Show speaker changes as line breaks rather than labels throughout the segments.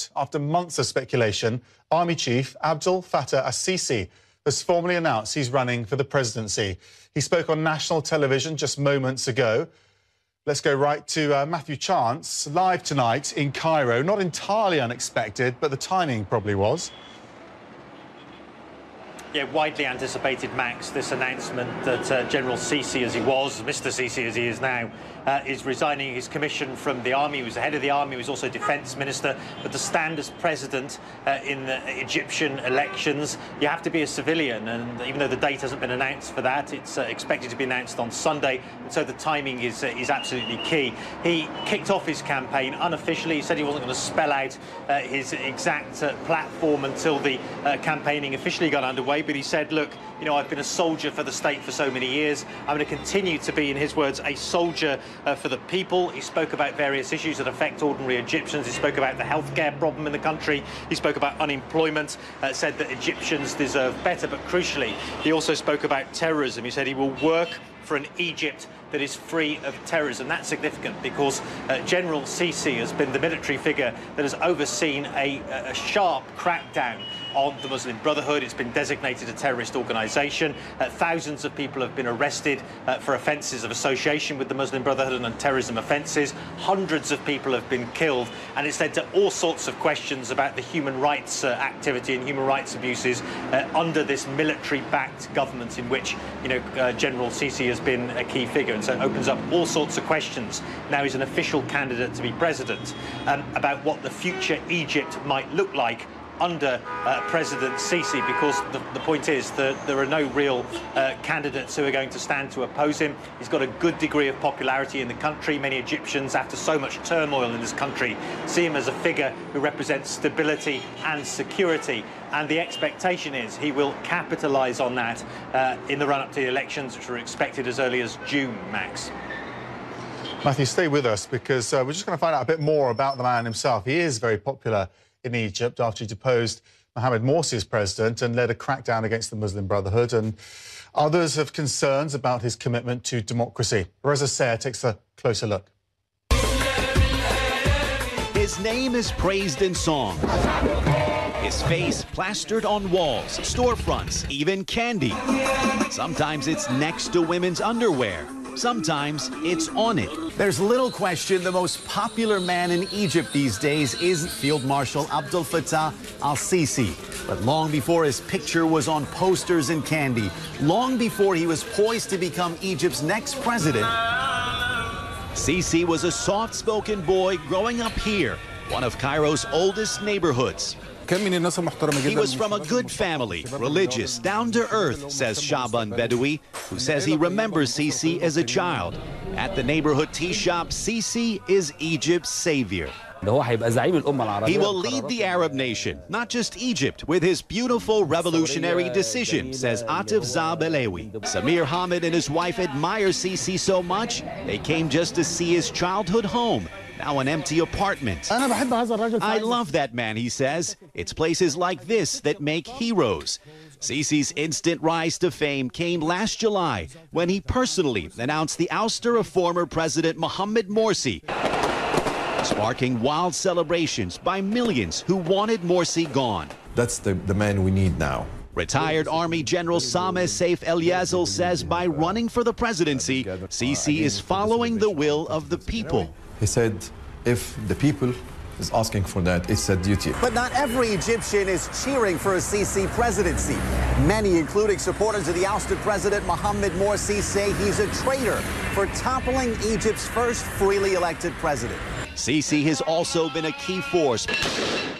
Egypt. After months of speculation, Army Chief Abdel Fattah al-Sisi has formally announced he's running for the presidency. He spoke on national television just moments ago. Let's go right to Matthew Chance, live tonight in Cairo. Not entirely unexpected, but the timing probably was.
Yeah, widely anticipated, Max, this announcement that General Sisi, as he was, Mr. Sisi as he is now, is resigning his commission from the army. He was the head of the army, he was also defence minister, but to stand as president in the Egyptian elections, you have to be a civilian, and even though the date hasn't been announced for that, it's expected to be announced on Sunday, and so the timing is absolutely key. He kicked off his campaign unofficially. He said he wasn't going to spell out his exact platform until the campaigning officially got underway. But he said, look, you know, I've been a soldier for the state for so many years. I'm going to continue to be, in his words, a soldier for the people. He spoke about various issues that affect ordinary Egyptians. He spoke about the healthcare problem in the country. He spoke about unemployment, said that Egyptians deserve better. But crucially, he also spoke about terrorism. He said he will work for an Egypt that is free of terrorism. That's significant because General Sisi has been the military figure that has overseen a sharp crackdown on the Muslim Brotherhood. It's been designated a terrorist organisation. Thousands of people have been arrested for offences of association with the Muslim Brotherhood and terrorism offences. Hundreds of people have been killed, and it's led to all sorts of questions about the human rights activity and human rights abuses under this military-backed government in which, you know, General Sisi has been a key figure. And so it opens up all sorts of questions. Now he's an official candidate to be president about what the future Egypt might look like under President Sisi, because the point is that there are no real candidates who are going to stand to oppose him. He's got a good degree of popularity in the country. Many Egyptians, after so much turmoil in this country, see him as a figure who represents stability and security. And the expectation is he will capitalise on that in the run-up to the elections, which are expected as early as June, Max.
Matthew, stay with us, because we're just going to find out a bit more about the man himself. He is very popular in Egypt after he deposed Mohamed Morsi as president and led a crackdown against the Muslim Brotherhood, and others have concerns about his commitment to democracy. Reza Sayed takes a closer look.
His name is praised in song. His face plastered on walls, storefronts, even candy. Sometimes it's next to women's underwear. Sometimes it's on it.
There's little question the most popular man in Egypt these days is Field Marshal Abdel Fattah al-Sisi. But long before his picture was on posters and candy, long before he was poised to become Egypt's next president,
Sisi was a soft-spoken boy growing up here, one of Cairo's oldest neighborhoods. He was from a good family, religious, down-to-earth, says Shaban Bedoui, who says he remembers Sisi as a child. At the neighborhood tea shop, Sisi is Egypt's savior. He will lead the Arab nation, not just Egypt, with his beautiful revolutionary decision, says Atif Zabelewi. Samir Hamid and his wife admire Sisi so much, they came just to see his childhood home, now an empty apartment. I love that man, he says. It's places like this that make heroes. Sisi's instant rise to fame came last July when he personally announced the ouster of former President Mohamed Morsi, sparking wild celebrations by millions who wanted Morsi gone.
That's the man we need now.
Retired Army General Sameh Saif El-Yazil says by running for the presidency, Sisi is following the will of the people.
He said, if the people is asking for that, it's a duty.
But not every Egyptian is cheering for a Sisi presidency. Many, including supporters of the ousted president Mohamed Morsi, say he's a traitor for toppling Egypt's first freely elected president.
Sisi has also been a key force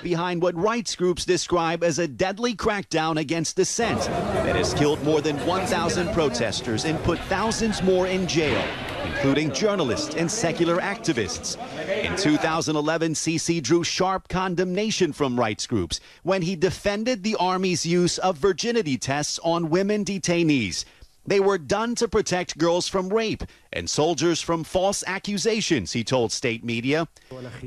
behind what rights groups describe as a deadly crackdown against dissent that has killed more than 1,000 protesters and put thousands more in jail, including journalists and secular activists. In 2011, Sisi drew sharp condemnation from rights groups when he defended the army's use of virginity tests on women detainees. They were done to protect girls from rape and soldiers from false accusations, he told state media.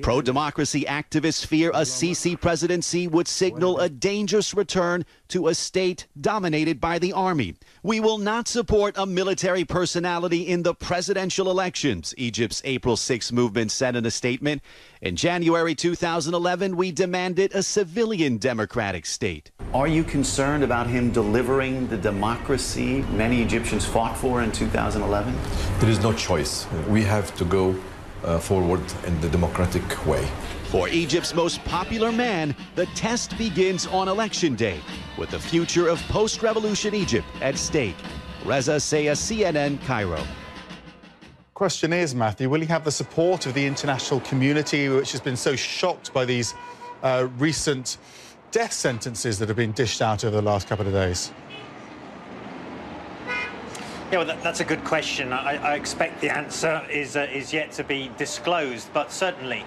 Pro-democracy activists fear a Sisi presidency would signal a dangerous return to a state dominated by the army. We will not support a military personality in the presidential elections, Egypt's April 6 movement said in a statement. In January 2011, we demanded a civilian democratic state.
Are you concerned about him delivering the democracy many Egyptians fought for in 2011?
There is no choice. We have to go forward in the democratic way.
For Egypt's most popular man, the test begins on election day, with the future of post-revolution Egypt at stake. Reza Sayah, CNN, Cairo.
Question is, Matthew, will he have the support of the international community, which has been so shocked by these recent death sentences that have been dished out over the last couple of days?
Yeah, well, that's a good question. I expect the answer is yet to be disclosed, but certainly,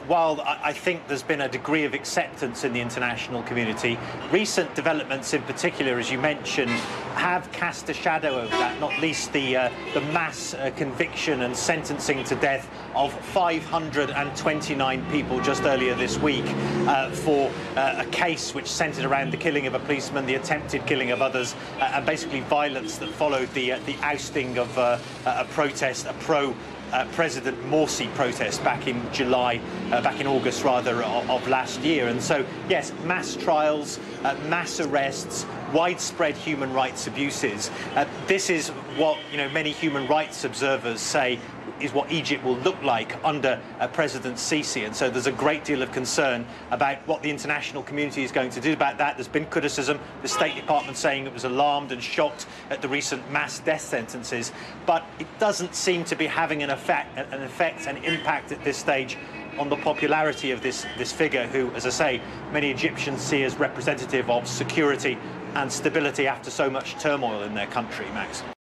while I think there's been a degree of acceptance in the international community, recent developments in particular, as you mentioned, have cast a shadow over that, not least the mass conviction and sentencing to death of 529 people just earlier this week for a case which centred around the killing of a policeman, the attempted killing of others, and basically violence that followed the ousting of a protest, a pro-President Morsi protest back in August rather, of last year. And so, yes, mass trials, mass arrests, widespread human rights abuses. This is what many human rights observers say is what Egypt will look like under President Sisi. And so there's a great deal of concern about what the international community is going to do about that. There's been criticism, the State Department saying it was alarmed and shocked at the recent mass death sentences, but it doesn't seem to be having an effect, an impact at this stage on the popularity of this figure who, as I say, many Egyptians see as representative of security and stability after so much turmoil in their country, Max.